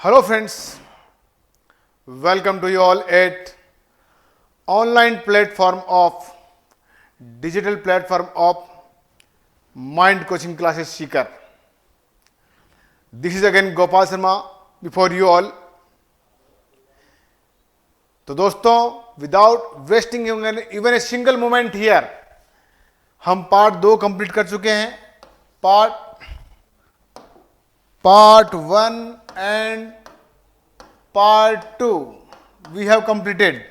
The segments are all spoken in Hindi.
Hello friends, welcome to you all at online platform of digital platform of Mind Coaching Classes Seeker. This is again Gopal Sharma before you all. तो दोस्तों, without wasting even a single moment here, हम पार्ट 2 कंप्लीट कर चुके हैं. Part 1 and part 2 we have completed.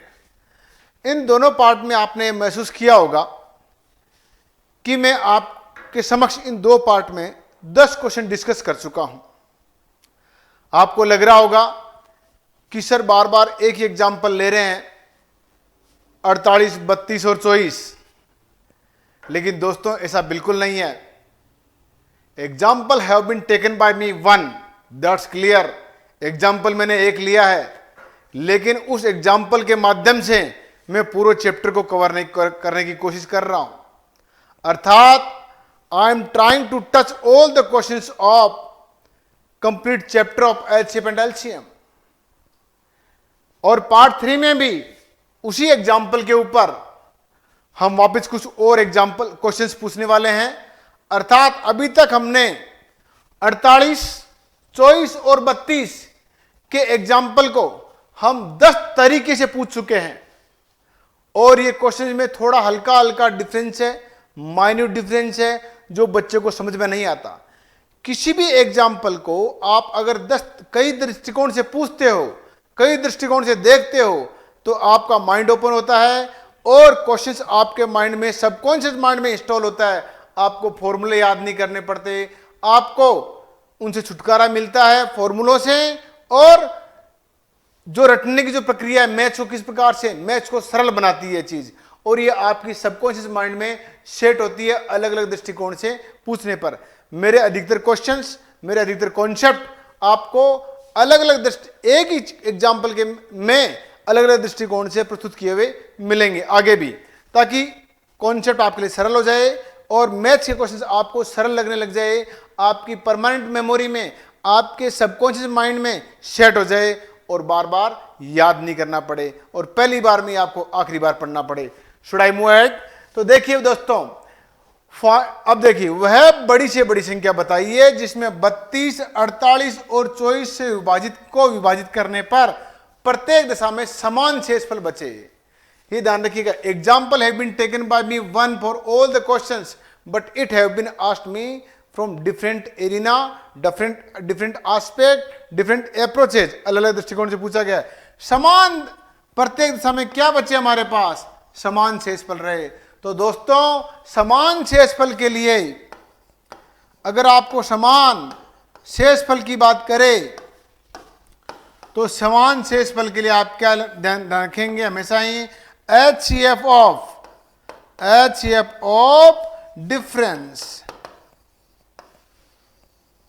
इन दोनों पार्ट में आपने महसूस किया होगा कि मैं आपके समक्ष इन 2 पार्ट में 10 क्वेश्चन डिस्कस कर चुका हूं. आपको लग रहा होगा कि सर बार बार एक ही एग्जाम्पल ले रहे हैं, 48, 32 और 24. लेकिन दोस्तों ऐसा बिल्कुल नहीं है. Example have been taken by me 1, that's clear. Example मैंने एक लिया है, लेकिन उस एग्जाम्पल के माध्यम से मैं पूरे चैप्टर को कवर नहीं करने की कोशिश कर रहा हूं. अर्थात I am trying to touch all the questions of complete chapter of LCM and LCM. और पार्ट 3 में भी उसी एग्जाम्पल के ऊपर हम वापस कुछ और एग्जाम्पल क्वेश्चंस पूछने वाले हैं. अर्थात अभी तक हमने 48, 24 और 32 के एग्जाम्पल को हम 10 तरीके से पूछ चुके हैं. और ये क्वेश्चन में थोड़ा हल्का हल्का डिफरेंस है, माइन्यूट डिफरेंस है, जो बच्चे को समझ में नहीं आता. किसी भी एग्जाम्पल को आप अगर 10 कई दृष्टिकोण से पूछते हो, कई दृष्टिकोण से देखते हो, तो आपका माइंड ओपन होता है और क्वेश्चंस आपके माइंड में, सबकॉन्शियस माइंड में इंस्टॉल होता है. आपको फॉर्मूले याद नहीं करने पड़ते, आपको उनसे छुटकारा मिलता है फॉर्मूलों से. और जो रटने की जो प्रक्रिया है, मैथ्स को किस प्रकार से, मैथ्स को सरल बनाती है चीज, और ये आपकी सबकॉन्शियस माइंड में सेट होती है अलग अलग दृष्टिकोण से पूछने पर. मेरे अधिकतर क्वेश्चंस, मेरे अधिकतर कॉन्सेप्ट आपको अलग अलग एक ही एग्जाम्पल के में अलग अलग दृष्टिकोण से प्रस्तुत किए हुए मिलेंगे आगे भी, ताकि कॉन्सेप्ट आपके लिए सरल हो जाए और मैथ्स के क्वेश्चंस आपको सरल लगने लग जाए, आपकी परमानेंट मेमोरी में, आपके सबकॉन्शियस माइंड में सेट हो जाए और बार बार याद नहीं करना पड़े और पहली बार में आपको आखिरी बार पढ़ना पड़े. Should I move ahead? तो देखिए दोस्तों, अब देखिए वह बड़ी से बड़ी संख्या बताइए जिसमें 32, 48 और 24 से विभाजित करने पर प्रत्येक दशा में समान शेषफल बचे. ये ध्यान रखिएगा. Example have been taken by me 1 for all the questions, but it have been asked me from different arena, different aspect, different approaches. अलग अलग दृष्टिकोण से पूछा गया. समान प्रत्येक दिशा में क्या बचे हमारे पास? समान शेषफल रहे. तो दोस्तों, समान शेषफल के लिए अगर आपको समान शेषफल की बात करें, तो समान शेषफल के लिए आप क्या ध्यान रखेंगे? हमेशा ही HCF of difference.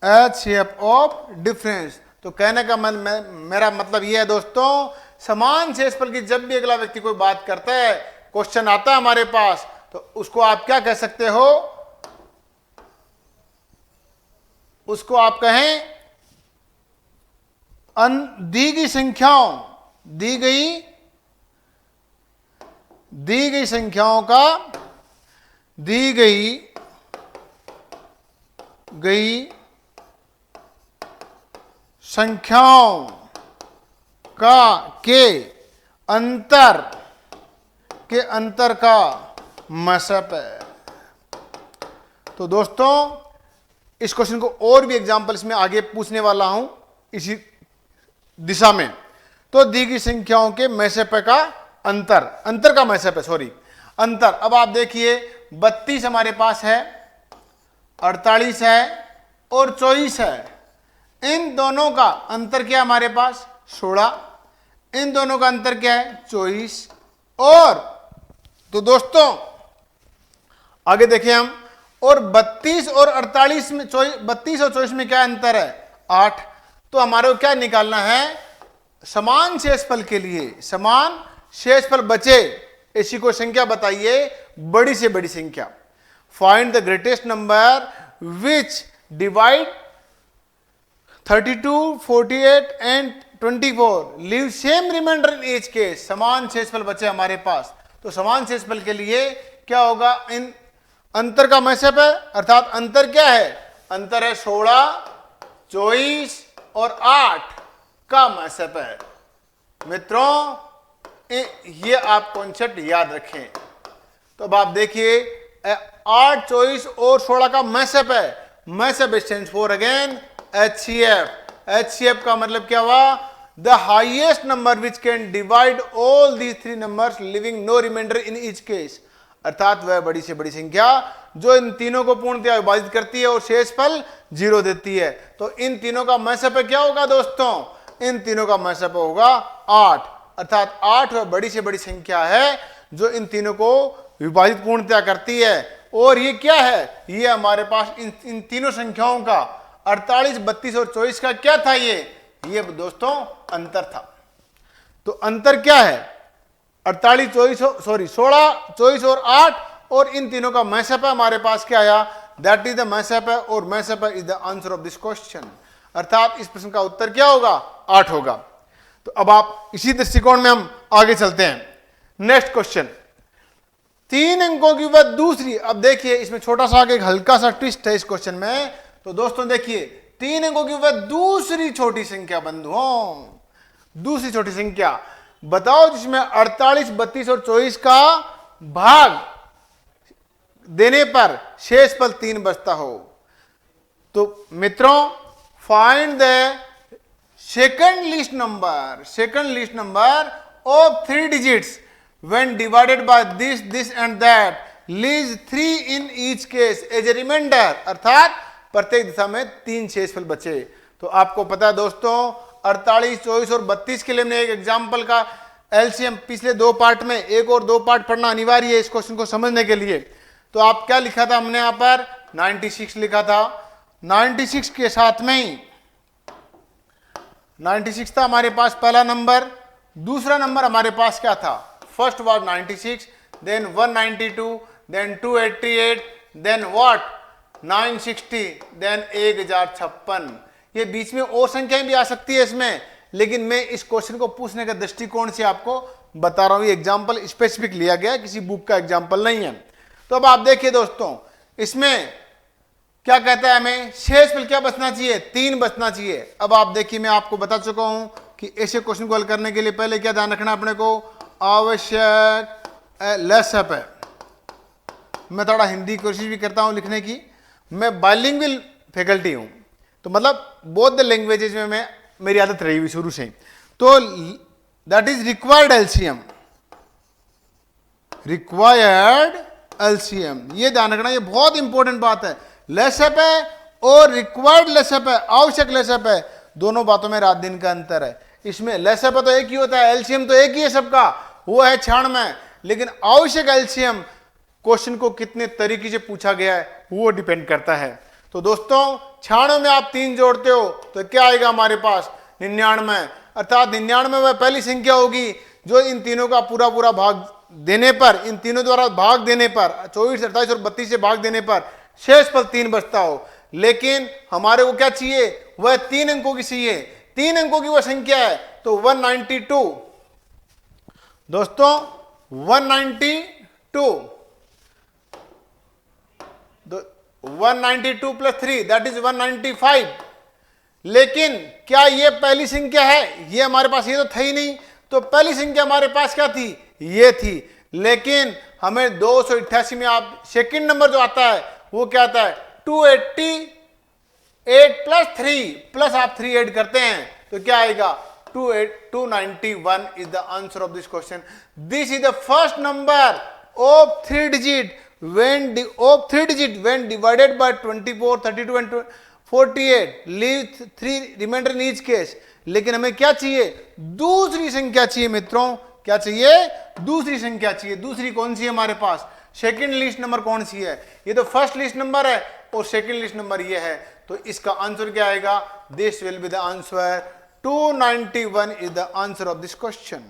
HCF of difference. तो कहने का मेरा मतलब यह है दोस्तों, समान शेषफल की जब भी अगला व्यक्ति कोई बात करता है, क्वेश्चन आता है हमारे पास, तो उसको आप क्या कह सकते हो? उसको आप कहें दी गई संख्याओं, दी गई संख्याओं का, दी गई संख्याओं का के अंतर का मसप है. तो दोस्तों, इस क्वेश्चन को और भी एग्जांपल्स में आगे पूछने वाला हूं इसी दिशा में. तो दी गई संख्याओं के मैसेप का अंतर का मैसेप है, सॉरी अंतर. अब आप देखिए, 32 हमारे पास है, 48 है और 24 है. इन दोनों का अंतर क्या हमारे पास? 16. इन दोनों का अंतर क्या है? 24. और तो दोस्तों आगे देखें हम, और 32 और 48 में 32 और 24 में क्या अंतर है? 8. तो हमारे को क्या निकालना है? समान शेषफल के लिए समान शेषफल बचे ऐसी कोई संख्या बताइए, बड़ी से बड़ी संख्या. Find the greatest number which divide 32, 48 and 24 leave same remainder in each case. समान शेषफल बचे हमारे पास, तो समान शेषफल के लिए क्या होगा, इन अंतर का मैसेप है, अर्थात अंतर क्या है, अंतर है 16, 24 और 8 का मैसेप है। मित्रों ये आप कॉन्सेप्ट याद रखें। तो अब आप देखिए 8, 24 और 16 का मैसेप है। मैसेप stands for again HCF। HCF का मतलब क्या हुआ, the highest number which can divide all these three numbers leaving no reminder in each case, अर्थात वह बड़ी से बड़ी संख्या जो इन तीनों को पूर्णतया विभाजित करती है और शेषफल 0 देती है। तो इन तीनों का मैसेप क्या होगा दोस्तों, इन तीनों का मैसेप होगा 8, अर्थात 8 वह बड़ी से बड़ी संख्या है जो इन तीनों को विभाजित पूर्णतया करती है। और ये क्या है, ये हमारे पास इन तीनों संख्याओं का 48, 32 और 24 का क्या था, ये दोस्तों अंतर था। तो अंतर क्या है, 48, 16, 24 और 8, और इन तीनों का मैसेप है हमारे पास क्या आया, दैट इज द मैसेप है, और मैसेप is the answer of this question, अर्थात इस प्रश्न का उत्तर क्या होगा, 8 होगा। तो अब आप इसी दृष्टिकोण में हम आगे चलते हैं। नेक्स्ट क्वेश्चन, 3 अंकों की वह दूसरी, अब देखिए इसमें छोटा सा एक हल्का सा ट्विस्ट है इस क्वेश्चन में। तो दोस्तों देखिए 3 अंकों की वह दूसरी छोटी संख्या बंधुओं, दूसरी छोटी संख्या बताओ जिसमें 48, 32 और 24 का भाग देने पर शेषफल 3 बचता हो। तो मित्रों find the second list number of 3 digits when divided by this and that leaves 3 in each case as a remainder, अर्थात प्रत्येक दिशा में 3 शेषफल बचे। तो आपको पता है दोस्तों 48, 24 और 32 के लिए हमने एक एग्जाम्पल का एलसीएम पिछले 2 पार्ट में, 1 और 2 पार्ट पढ़ना अनिवार्य है इस क्वेश्चन को समझने के लिए। तो आप क्या लिखा था हमने यहां पर 96 लिखा था, 96 के साथ में ही 96 था हमारे पास पहला नंबर, दूसरा नंबर हमारे पास क्या था, first was 96, then 192, then 288, then what 960, then 1056। ये बीच में और संख्याएं भी आ सकती है इसमें, लेकिन मैं इस क्वेश्चन को पूछने के दृष्टिकोण से आपको बता रहा हूं, ये एग्जाम्पल स्पेसिफिक लिया गया, किसी बुक का एग्जाम्पल नहीं है। तो अब आप देखिए दोस्तों इसमें क्या कहता है, हमें शेषफल क्या बचना चाहिए, 3 बचना चाहिए। अब आप देखिए मैं आपको बता चुका हूं कि ऐसे क्वेश्चन को हल करने के लिए पहले क्या ध्यान रखना अपने को, आवश्यक लेसअप है। मैं थोड़ा हिंदी कोशिश भी करता हूं लिखने की, मैं बाइलिंगुअल फैकल्टी हूं, तो मतलब बोथ द लैंग्वेजेज में मेरी आदत रही हुई शुरू से। तो दैट इज रिक्वायर्ड एलसीएम, ये ध्यान रखना, ये बहुत इंपॉर्टेंट बात है। लेसअप है और रिक्वायर्ड लेसअप है, आवश्यक लेसअप है, दोनों बातों में रात दिन का अंतर है। इसमें लेसअप तो एक ही होता है, एलसीएम तो एक ही है सबका, वो है 96, लेकिन आवश्यक एलसीएम क्वेश्चन को कितने तरीके से पूछा गया है वो डिपेंड करता है। तो दोस्तों 96 में आप 3 जोड़ते हो तो क्या आएगा हमारे पास, 99, अर्थात 99 वह पहली संख्या होगी जो इन तीनों का पूरा पूरा भाग देने पर, इन तीनों द्वारा भाग देने पर, 24, 28 और 32 से भाग देने पर शेषफल 3 बचता हो। लेकिन हमारे को क्या चाहिए, वह 3 अंकों की चाहिए, 3 अंकों की वह संख्या है। तो 192 दोस्तों, 192 प्लस 3 दैट इज 195। लेकिन क्या ये पहली संख्या है, ये हमारे पास ये तो था ही नहीं, तो पहली संख्या हमारे पास क्या थी, ये थी। लेकिन हमें 288 में आप सेकंड नंबर जो आता है वो क्या आता है, 288 प्लस 3 प्लस आप 3 ऐड करते हैं तो क्या आएगा, 291 is the answer of this question. This is the first number of 3 digit when divided by 24, 32 and 48 leave 3 remainder in each case. लेकिन हमें क्या चाहिए, दूसरी संख्या चाहिए मित्रों, क्या चाहिए, दूसरी संख्या चाहिए। दूसरी कौन सी है हमारे पास, सेकंड लिस्ट नंबर कौन सी है, ये तो फर्स्ट लिस्ट नंबर है और सेकंड लिस्ट नंबर ये है। तो इसका आंसर क्या आएगा, this will be the answer, 291 is the answer of this question.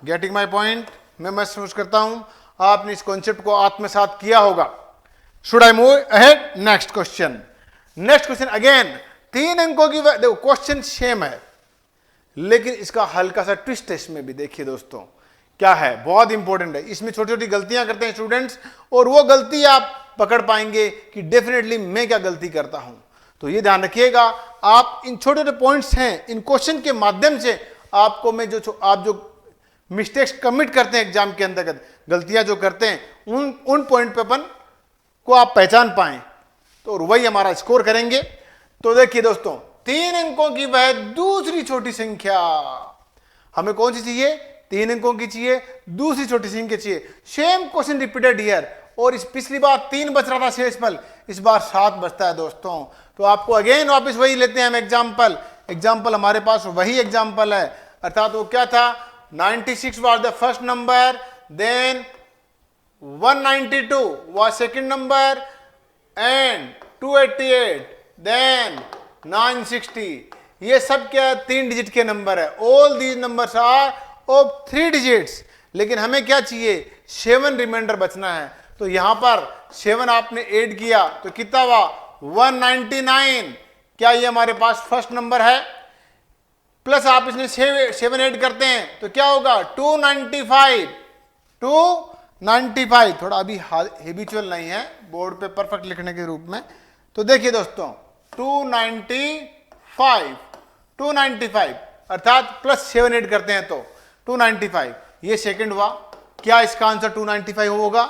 Getting my point? मैं महसूस करता हूं आपने इस कॉन्सेप्ट को आत्मसात किया होगा। Should I move ahead? Next question. Next question again. 3 अंकों की देखो क्वेश्चन सेम है, लेकिन इसका हल्का सा ट्विस्ट है इसमें भी। देखिए दोस्तों क्या है, बहुत इंपॉर्टेंट है। इसमें छोटी छोटी गलतियां करते हैं स्टूडेंट्स, और वो गलती आप पकड़ पाएंगे कि डेफिनेटली मैं क्या गलती करता हूं। तो ये ध्यान रखिएगा, आप इन छोटे छोटे पॉइंट्स हैं, इन क्वेश्चन के माध्यम से आपको मैं आप जो मिस्टेक्स कमिट करते हैं एग्जाम के अंतर्गत, गलतियां जो करते हैं, उन पॉइंट पे अपन को आप पहचान पाएं, तो वही हमारा स्कोर करेंगे। तो देखिए दोस्तों, 3 अंकों की वह दूसरी छोटी संख्या, हमें कौन सी चाहिए? 3 अंकों की चाहिए, दूसरी छोटी संख्या चाहिए। सेम क्वेश्चन रिपीटेड हियर, और इस पिछली बार 3 बच रहा था शेषफल, इस बार 7 बचता है दोस्तों। तो आपको अगेन वापस वही लेते हैं हम एग्जाम्पल हमारे पास वही एग्जाम्पल है, अर्थात वो क्या था, 96 was the first number, then 192 was second number, and 288, then 960। ये सब क्या 3 डिजिट के नंबर है। All these numbers are of 3 digits, लेकिन हमें क्या चाहिए? 7 रिमाइंडर बचना है। तो यहां पर 7 आपने ऐड किया तो कितना हुआ? 199। क्या ये हमारे पास फर्स्ट नंबर है? प्लस आप इसमें 7 ऐड करते हैं तो क्या होगा? 295। थोड़ा अभी हैबिचुअल नहीं है बोर्ड पे परफेक्ट लिखने के रूप में। तो देखिए दोस्तों 295 अर्थात प्लस 7 ऐड करते हैं तो 295, ये सेकंड हुआ। क्या इसका आंसर 295 होगा?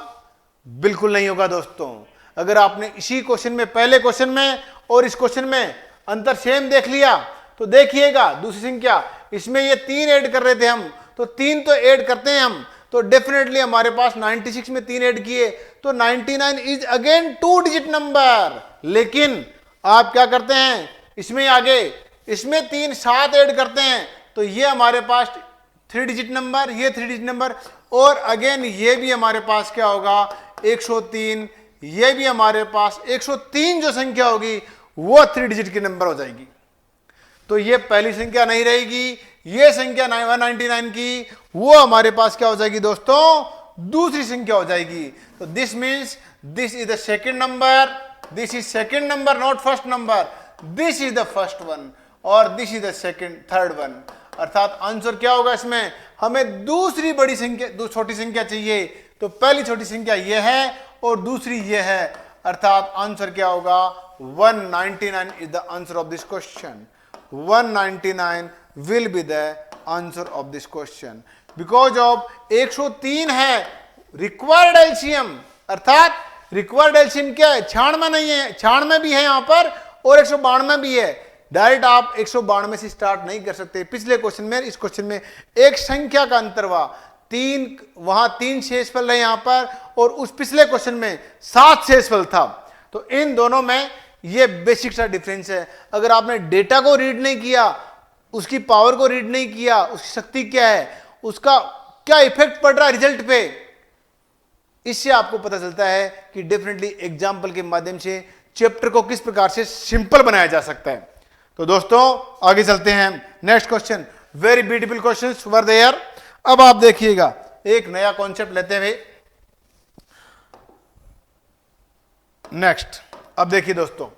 बिल्कुल नहीं होगा दोस्तों। अगर आपने इसी क्वेश्चन में, पहले क्वेश्चन में और इस क्वेश्चन में अंतर सेम देख लिया तो देखिएगा दूसरी संख्या, इसमें ये 3 ऐड कर रहे थे हम, तो 3 तो ऐड करते हैं हम, तो डेफिनेटली हमारे पास 96 में 3 ऐड किए तो 99 इज अगेन 2 डिजिट नंबर। लेकिन आप क्या करते हैं, इसमें आगे इसमें 7 ऐड करते हैं तो ये हमारे पास 3 डिजिट नंबर, ये 3 डिजिट नंबर, और अगेन ये भी हमारे पास क्या होगा? 103। ये भी हमारे पास 103 जो संख्या होगी वो 3 डिजिट की नंबर हो जाएगी। तो ये पहली संख्या नहीं रहेगी, ये संख्या 199 की वो हमारे पास क्या हो जाएगी दोस्तों? दूसरी संख्या हो जाएगी। तो this means this is the second number, this is second number not first number, this is the first one और this is the third one. अर्थात आंसर क्या होगा इसमें? हमें दूसरी बड़ी संख्या, छोटी संख्या चाहिए, तो पहली छोटी संख्या ये है और दूसरी ये है, अर्थात आंसर क्या होगा? 199 is the answer of this question. 199 will be the answer of this question because of 103 है रिक्वायर्ड एलसीएम, अर्थात रिक्वायर्ड एलसीएम क्या है? 96 नहीं है, 96 भी है यहां पर और 192 भी है। डायरेक्ट आप 192 से स्टार्ट नहीं कर सकते। पिछले क्वेश्चन में, इस क्वेश्चन में एक संख्या का अंतर हुआ, 3 वहां 3 शेषफल है यहां पर, और उस पिछले क्वेश्चन में 7 शेषफल था। तो इन दोनों में ये बेसिक सा डिफरेंस है। अगर आपने डेटा को रीड नहीं किया, उसकी पावर को रीड नहीं किया, उसकी शक्ति क्या है, उसका क्या इफेक्ट पड़ रहा है रिजल्ट पे, इससे आपको पता चलता है कि डेफिनेटली एग्जाम्पल के माध्यम से चैप्टर को किस प्रकार से सिंपल बनाया जा सकता है। तो दोस्तों आगे चलते हैं। Next question, very beautiful questions were there. अब आप देखिएगा, एक नया कॉन्सेप्ट लेते हुए नेक्स्ट। अब देखिए दोस्तों,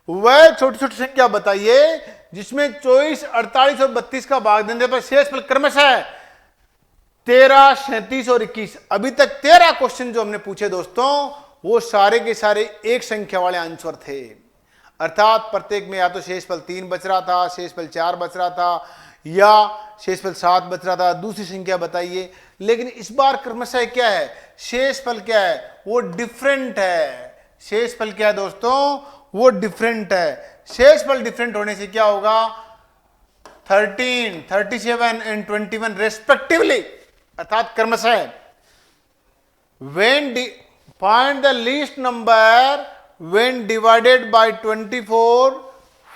वह छोटी छोटी संख्या बताइए जिसमें 24, 48 और 32 का भाग देने पर शेषफल क्रमशः 13, 37 और 21। अभी तक 13 क्वेश्चन जो हमने पूछे दोस्तों, वो सारे के सारे एक संख्या वाले आंसर थे, अर्थात प्रत्येक में या तो शेषफल 3 बच रहा था, शेषफल 4 बच रहा था, या शेषफल 7 बच रहा था। दूसरी संख्या बताइए, लेकिन इस बार क्रमशः क्या है? शेषफल क्या है? वो डिफरेंट है। शेषफल क्या है दोस्तों? वो डिफरेंट है। शेषफल डिफरेंट होने से क्या होगा? 13, 37 एंड 21 रेस्पेक्टिवली, अर्थात क्रमशः। when find the least number when divided by 24,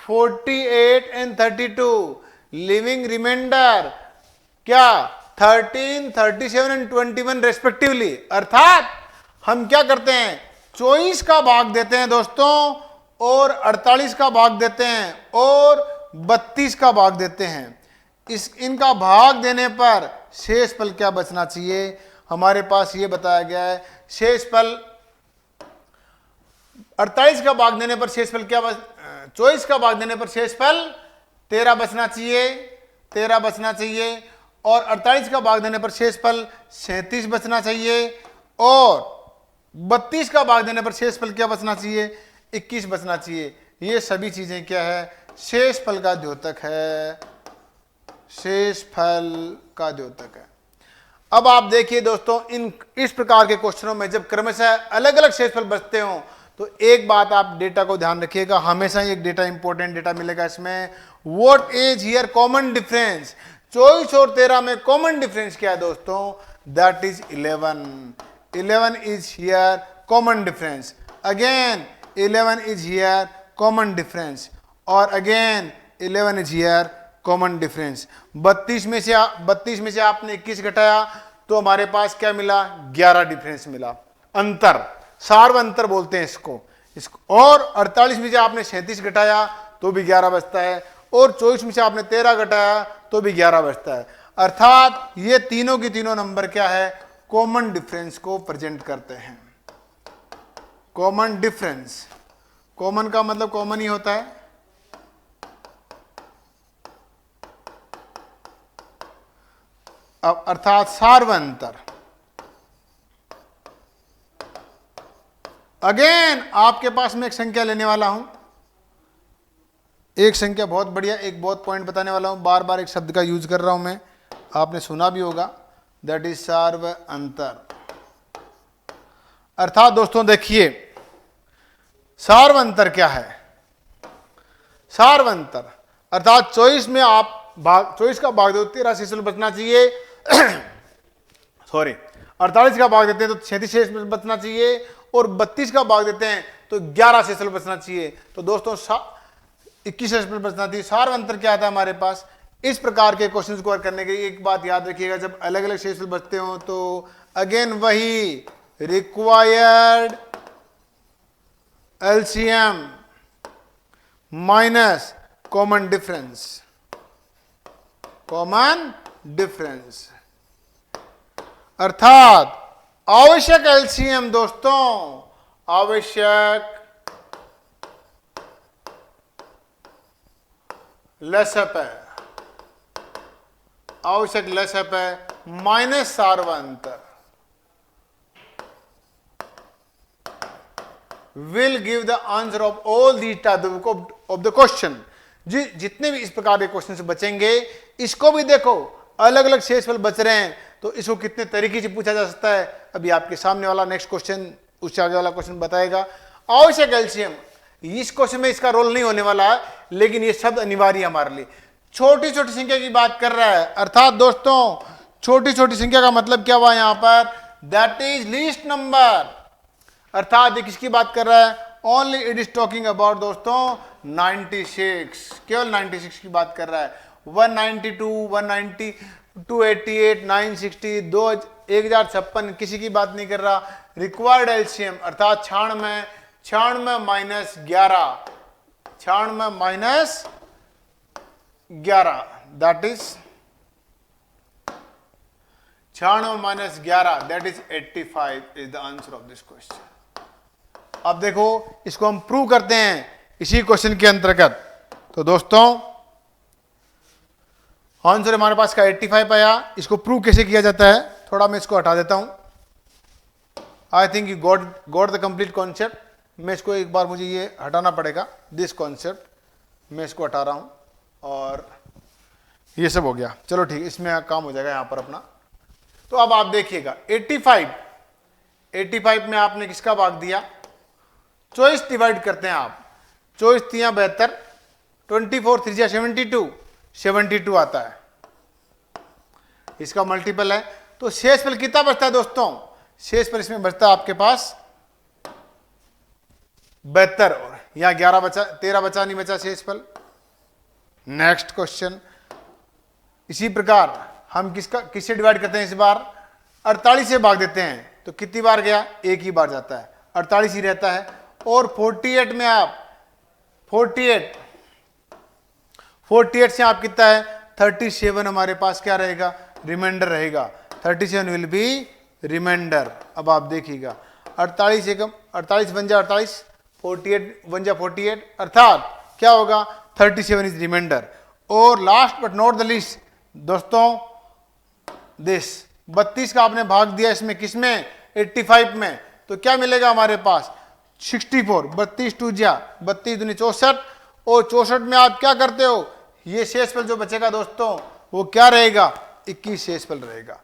48 and 32, living reminder क्या? 13, 37 एंड 21 रेस्पेक्टिवली। अर्थात हम क्या करते हैं? 24 का भाग देते हैं दोस्तों, और 48 का भाग देते हैं, और 32 का भाग देते हैं। इनका भाग देने पर शेषफल क्या बचना चाहिए? हमारे पास ये बताया गया है, शेषफल 48 का भाग देने पर शेषफल क्या 24 का भाग देने पर शेषफल 13 बचना चाहिए, 13 बचना चाहिए। और 48 का भाग देने पर शेषफल 37 बचना चाहिए। और 32 का भाग देने पर शेषफल क्या बचना चाहिए? 21 बचना चाहिए। ये सभी चीजें क्या है? शेषफल का द्योतक है, शेषफल का द्योतक है। अब आप देखिए दोस्तों, इस प्रकार के क्वेश्चनों में जब क्रमशः अलग अलग शेषफल बचते हो तो एक बात आप डेटा को ध्यान रखिएगा, हमेशा एक डेटा इंपॉर्टेंट डेटा मिलेगा इसमें। What is here common difference? 24 और 13 में कॉमन डिफरेंस क्या है दोस्तों? That is 11। 11 is here common difference. Again 11 is here common difference. और again 11 is here common difference. 32 में से आपने 21 घटाया तो हमारे पास क्या मिला? 11 डिफरेंस मिला, अंतर, सार्व अंतर बोलते हैं इसको। और 48 में से आपने 37 घटाया तो भी 11 बचता है। और 24 में से आपने 13 घटाया तो भी 11 बचता है। अर्थात ये तीनों की तीनों नंबर क्या है? कॉमन डिफरेंस को प्रेजेंट करते हैं। कॉमन डिफरेंस, कॉमन का मतलब कॉमन ही होता है। अब अर्थात सार्व अंतर। अगेन आपके पास मैं एक संख्या लेने वाला हूं, एक संख्या बहुत बढ़िया, एक बहुत पॉइंट बताने वाला हूं। बार बार एक शब्द का यूज कर रहा हूं मैं, आपने सुना भी होगा, दैट इज सार्व अंतर। अर्थात दोस्तों देखिए, सार्व अंतर क्या है? सार्व अंतर अर्थात 24 में आप 24 का भाग दो 13 शेषफल बचना चाहिए। सॉरी, 48 का भाग देते हैं तो 37 शेषफल बचना चाहिए। और 32 का भाग देते हैं तो 11 शेषफल बचना चाहिए। तो दोस्तों 21 शेषफल बचना चाहिए। सार्व अंतर क्या आता है हमारे पास? इस प्रकार के क्वेश्चंस को करने के लिए एक बात याद रखिएगा, जब अलग अलग शेषफल बचते हो तो अगेन वही required LCM minus common difference, common difference. अर्थात आवश्यक एलसीएम दोस्तों, आवश्यक लसअप है, आवश्यक लसअप है माइनस सार्व अंतर will give the answer of all these type of the question। जितने भी इस प्रकार के क्वेश्चन से बचेंगे, इसको भी देखो अलग अलग शेषफल बच रहे हैं तो इसको कितने तरीके से पूछा जा सकता है। अभी आपके सामने वाला नेक्स्ट क्वेश्चन, उससे आगे वाला क्वेश्चन बताएगा। आवश्यक एलसीएम, इस क्वेश्चन में इसका रोल नहीं होने वाला है, लेकिन ये शब्द अनिवार्य है हमारे लिए। छोटी छोटी संख्या की बात कर रहा है, अर्थात दोस्तों छोटी छोटी संख्या का मतलब क्या हुआ यहां पर? That is least number. अर्थात ये किसकी बात कर रहा है? Only it is talking about दोस्तों 96, केवल 96 की बात कर रहा है। 192, 190, 288, 960, 1056 किसी की बात नहीं कर रहा। रिक्वायर्ड एलसीएम अर्थात 96, 96 minus 11, 96 minus 11, that is 96 minus 11, that is 85 is the answer of this question. अब देखो इसको हम प्रूव करते हैं इसी क्वेश्चन के अंतर्गत। तो दोस्तों आंसर हमारे पास का 85 आया। इसको प्रूव कैसे किया जाता है? थोड़ा मैं इसको हटा देता हूं। आई think you got the complete concept. मैं इसको एक बार, मुझे ये हटाना पड़ेगा, दिस कॉन्सेप्ट। मैं इसको हटा रहा हूं और ये सब हो गया। चलो ठीक है, इसमें काम हो जाएगा यहां पर अपना। तो अब आप देखिएगा 85 में आपने किसका भाग दिया? 24 डिवाइड करते हैं आप, 24 3 72, 24 3 72, 72 आता है, इसका मल्टीपल है। तो शेषफल कितना बचता है दोस्तों? शेषफल इसमें बचता है आपके पास 72, और यहां 11 बचा, 13 बचा नहीं बचा शेषफल। नेक्स्ट क्वेश्चन, इसी प्रकार हम किससे डिवाइड करते हैं? इस बार 48 से भाग देते हैं तो कितनी बार गया? एक ही बार जाता है, 48 ही रहता है। और 48 में आप 48 से आप कितना है? 37 हमारे पास क्या रहेगा? रिमाइंडर रहेगा। 37 विल बी रिमाइंडर। अब आप देखिएगा 48 एकम 48 बन जा 48, 48 बन जा 48, अर्थात क्या होगा 37 इज रिमाइंडर। और last but not the least दोस्तों दिस 32 का आपने भाग दिया इसमें किसमें 85 में, तो क्या मिलेगा हमारे पास 64। 32 टू जा 32 दूनी 64, और 64 में आप क्या करते हो, ये शेषफल जो बचेगा दोस्तों वो क्या रहेगा 21 शेषफल रहेगा।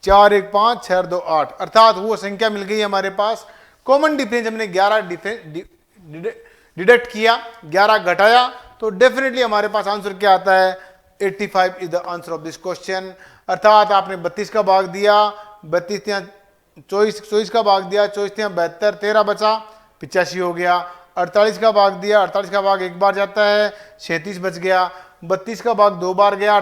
4 1 5 6 2 8 अर्थात वो संख्या मिल गई हमारे पास। कॉमन डिफरेंस हमने 11 डिडक्ट किया, 11 घटाया, तो डेफिनेटली हमारे पास आंसर क्या आता है 85 is the answer of this question. अर्थात आपने 32 का भाग दिया, 32 यहाँ 24 का भाग दिया, 24 यहाँ 72, 13 बचा 85 हो गया। 48 का भाग दिया, 48 का भाग एक बार जाता है 37 बच गया। 32 का भाग 2 बार गया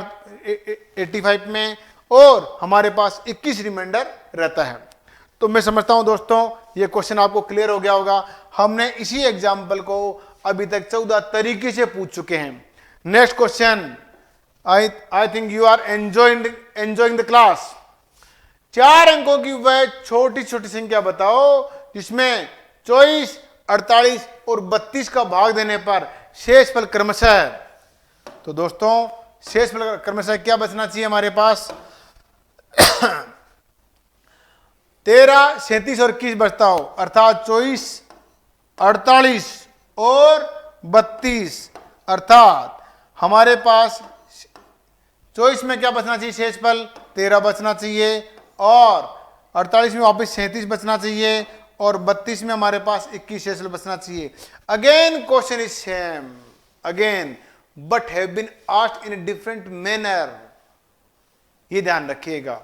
85 में, और हमारे पास 21 रिमाइंडर रहता है। तो मैं समझता हूं दोस्तों ये क्वेश्चन आपको क्लियर हो गया होगा। हमने इसी एग्जाम्पल को अभी तक 14 तरीके से पूछ चुके हैं। Next question, I think you are enjoying the class. 4 अंकों की वह छोटी छोटी संख्या बताओ जिसमें 24, 48 और 32 का भाग देने पर शेषफल क्रमशः, तो दोस्तों शेषफल क्रमशः क्या बचना चाहिए हमारे पास 13, 37 और 21 बचता हो, अर्थात 24, 48 और 32, अर्थात हमारे पास 24 में क्या बचना चाहिए शेषफल 13 बचना चाहिए, और 48 में वापस 37 बचना चाहिए, और 32 में हमारे पास 21 शेषफल बचना चाहिए। Again question is same again but have been asked in different manner, ये ध्यान रखिएगा।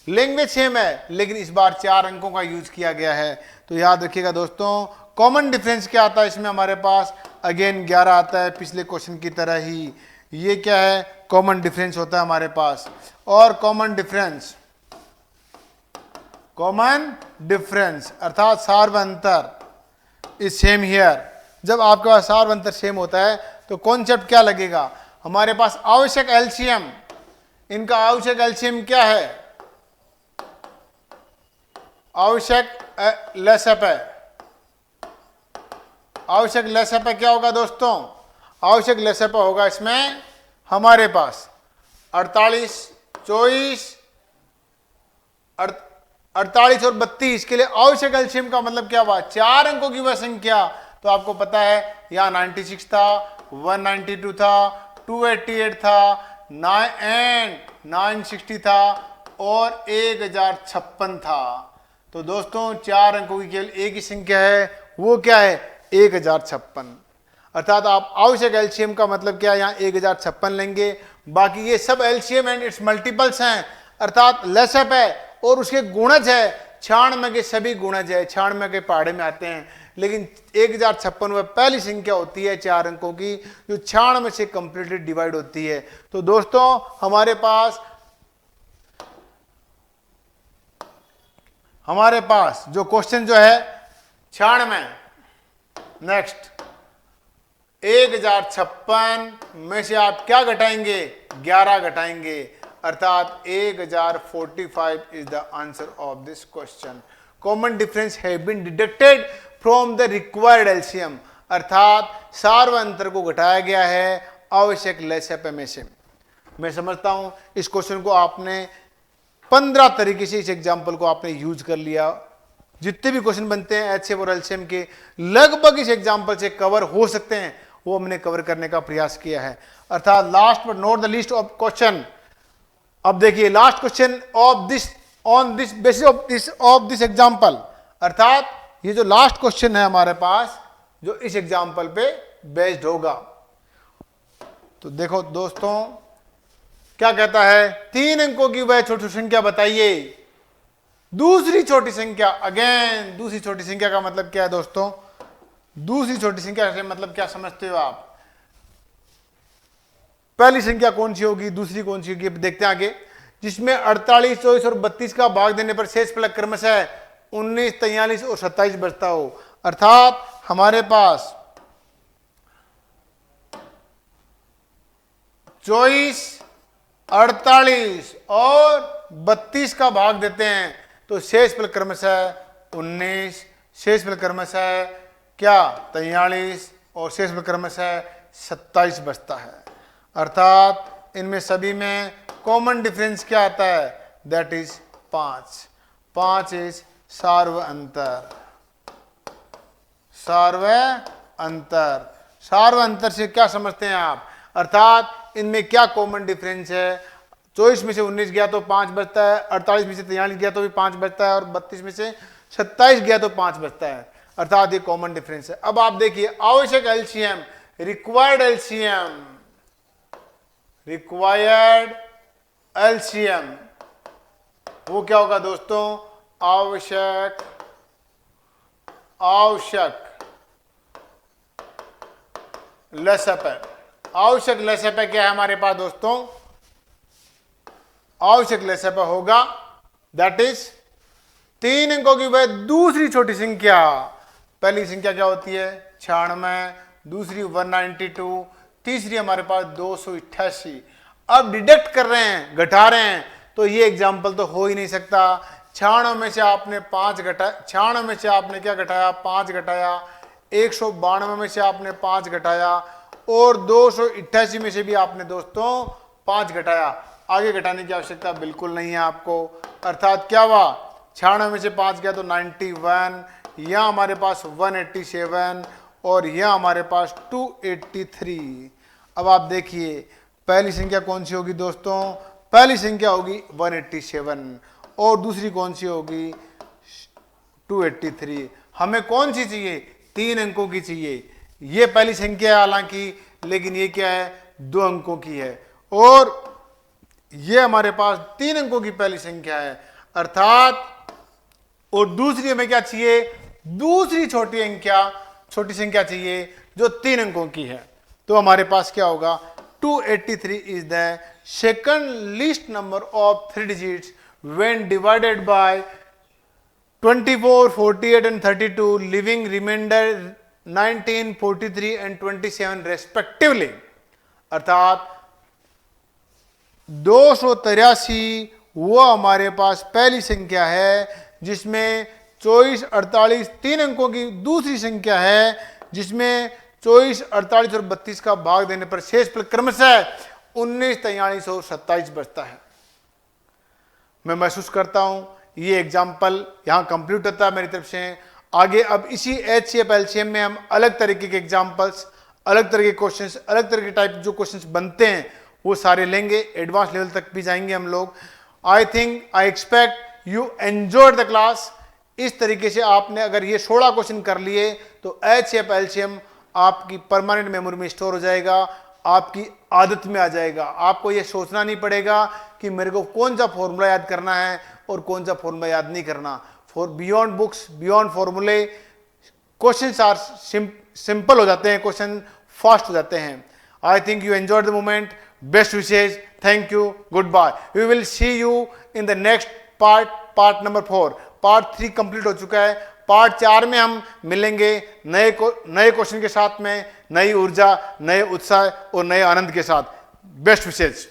लैंग्वेज सेम है लेकिन इस बार 4 अंकों का यूज किया गया है, तो याद रखिएगा दोस्तों। कॉमन डिफरेंस क्या आता है इसमें हमारे पास अगेन 11 आता है पिछले क्वेश्चन की तरह ही। ये क्या है कॉमन डिफरेंस होता है हमारे पास, और कॉमन डिफरेंस अर्थात सार्वअंतर इज सेम हियर। जब आपके पास सार्वअंतर सेम होता है तो कॉन्सेप्ट क्या लगेगा हमारे पास आवश्यक एलसीएम, इनका आवश्यक एलसीएम क्या है आवश्यक लेसअप है। आवश्यक लेसअप क्या होगा दोस्तों, आवश्यक लेसअप होगा इसमें हमारे पास 48, 24, 48 और 32 के लिए आवश्यक एलसीएम का मतलब क्या हुआ 4 अंकों की वह संख्या, तो आपको पता है यहाँ 96 था, 192 था, 288 था, 960 था और 1056 था। तो दोस्तों 4 अंकों की केवल एक ही संख्या है, वो क्या है 1056। अर्थात आप आवश्यक एलसीएम का मतलब क्या है यहाँ 1056 लेंगे, बाकी ये सब एलसीएम एंड इट्स मल्टीपल्स हैं, अर्थात लेसअप है और उसके गुणज है 96 के सभी गुणज है, 96 के पहाड़े में आते हैं, लेकिन 1056 वह पहली संख्या होती है 4 अंकों की जो 96 से कंप्लीटली डिवाइड होती है। तो दोस्तों हमारे पास जो क्वेश्चन जो है 96 नेक्स्ट 1056 में से आप क्या घटाएंगे 11 घटाएंगे, अर्थात 1045 is the answer of this question. Common difference have been deducted from the required LCM, अर्थात सार्वअंतर को घटाया गया है आवश्यक लेसअप में से। मैं समझता हूं इस क्वेश्चन को आपने 15 तरीके से इस एग्जाम्पल को आपने यूज कर लिया। जितने भी क्वेश्चन बनते हैं एचसीएफ और एलसीएम के लगभग इस एग्जाम्पल से कवर हो सकते हैं, वो हमने कवर करने का प्रयास किया है। अर्थात last but not the least of question, अब देखिए last question of this on this basis of this example, अर्थात ये जो लास्ट क्वेश्चन है हमारे पास जो इस एग्जाम्पल पे बेस्ड होगा। तो देखो दोस्तों क्या कहता है 3 अंकों की वह छोटी संख्या बताइए। दूसरी छोटी संख्या, अगेन दूसरी छोटी संख्या का मतलब क्या है दोस्तों, दूसरी छोटी संख्या से मतलब क्या समझते हो आप, पहली संख्या कौन सी होगी दूसरी कौन सी होगी देखते हैं आगे, जिसमें 48, 24 और 32 का भाग देने पर शेषफल क्रमशः 19, 43 और 27 बचता हो। अर्थात हमारे पास 24, 48 और 32 का भाग देते हैं तो शेषफल क्रमशः 19, शेषफल क्रमशः क्या 43, और शेष में क्रमशः 27 बचता है। अर्थात इनमें सभी में कॉमन डिफरेंस क्या आता है, दैट इज 5। 5 इज सार्व अंतर। सार्व अंतर, सार्व अंतर से क्या समझते हैं आप, अर्थात इनमें क्या कॉमन डिफरेंस है। 24 में से 19 गया तो 5 बचता है, 48 में से 43 गया तो भी 5 बचता है, और 32 में से 27 गया तो 5 बचता है। अर्थात ये कॉमन डिफरेंस है। अब आप देखिए आवश्यक LCM, required LCM, required LCM वो क्या होगा दोस्तों, आवश्यक लसप। आवश्यक लसप क्या है हमारे पास दोस्तों, आवश्यक लसप होगा दैट इज 3 अंकों की वह दूसरी छोटी संख्या। पहली संख्या क्या होती है 96, दूसरी 192, तीसरी हमारे पास 288। अब डिडक्ट कर रहे हैं, घटा रहे हैं, तो ये एग्जाम्पल तो हो ही नहीं सकता। 96 में से आपने 5 घटाया, 96 में से आपने क्या घटाया 5 घटाया, 192 में से आपने 5 घटाया, और 288 में से भी आपने दोस्तों 5 घटाया। आगे घटाने की आवश्यकता बिल्कुल नहीं है आपको। अर्थात क्या हुआ, 96 में से 5 गया तो 91, यहाँ हमारे पास 187, और यहाँ हमारे पास 283। अब आप देखिए पहली संख्या कौन सी होगी दोस्तों, पहली संख्या होगी 187, और दूसरी कौन सी होगी 283। हमें कौन सी चाहिए, 3 अंकों की चाहिए। ये पहली संख्या है हालांकि, लेकिन ये क्या है 2 अंकों की है, और ये हमारे पास 3 अंकों की पहली संख्या है। अर्थात और दूसरी हमें क्या चाहिए, दूसरी छोटी संख्या चाहिए जो 3 अंकों की है। तो हमारे पास क्या होगा 283 is the second least number of 3 digits when divided by 24, 48 and 32, leaving remainder 19, 43 and 27 respectively। अर्थात 283 वो हमारे पास पहली संख्या है जिसमें 24, 48 3 अंकों की दूसरी संख्या है, जिसमें 24, 48 और 32 का भाग देने पर शेष फल क्रमशः 19, 43 और 27 बचता है। मैं महसूस करता हूं ये एग्जाम्पल यहां कंप्लीट होता है मेरी तरफ से। आगे अब इसी एचसीएफ एलसीएम में हम अलग तरीके के एग्जाम्पल्स, अलग तरह के क्वेश्चंस, अलग तरह के टाइप जो क्वेश्चंस बनते हैं वो सारे लेंगे, एडवांस लेवल तक भी जाएंगे हम लोग। I think, I expect you enjoyed the class. इस तरीके से आपने अगर ये 16 क्वेश्चन कर लिए तो एचसीएफ एलसीएम आपकी परमानेंट मेमोरी में स्टोर हो जाएगा, आपकी आदत में आ जाएगा। आपको ये सोचना नहीं पड़ेगा कि मेरे को कौन सा फॉर्मूला याद करना है और कौन सा फॉर्मूला याद नहीं करना। फॉर बियॉन्ड बुक्स, बियॉन्ड फॉर्मूले, क्वेश्चंस आर सिंपल हो जाते हैं, क्वेश्चन फास्ट हो जाते हैं। I think you enjoyed the moment. Best wishes, thank you, good bye. We will see you in the next part number 4। Part 3 complete हो चुका है। पार्ट 4 में हम मिलेंगे नए क्वेश्चन के साथ में, नई ऊर्जा, नए उत्साह और नए आनंद के साथ। Best wishes.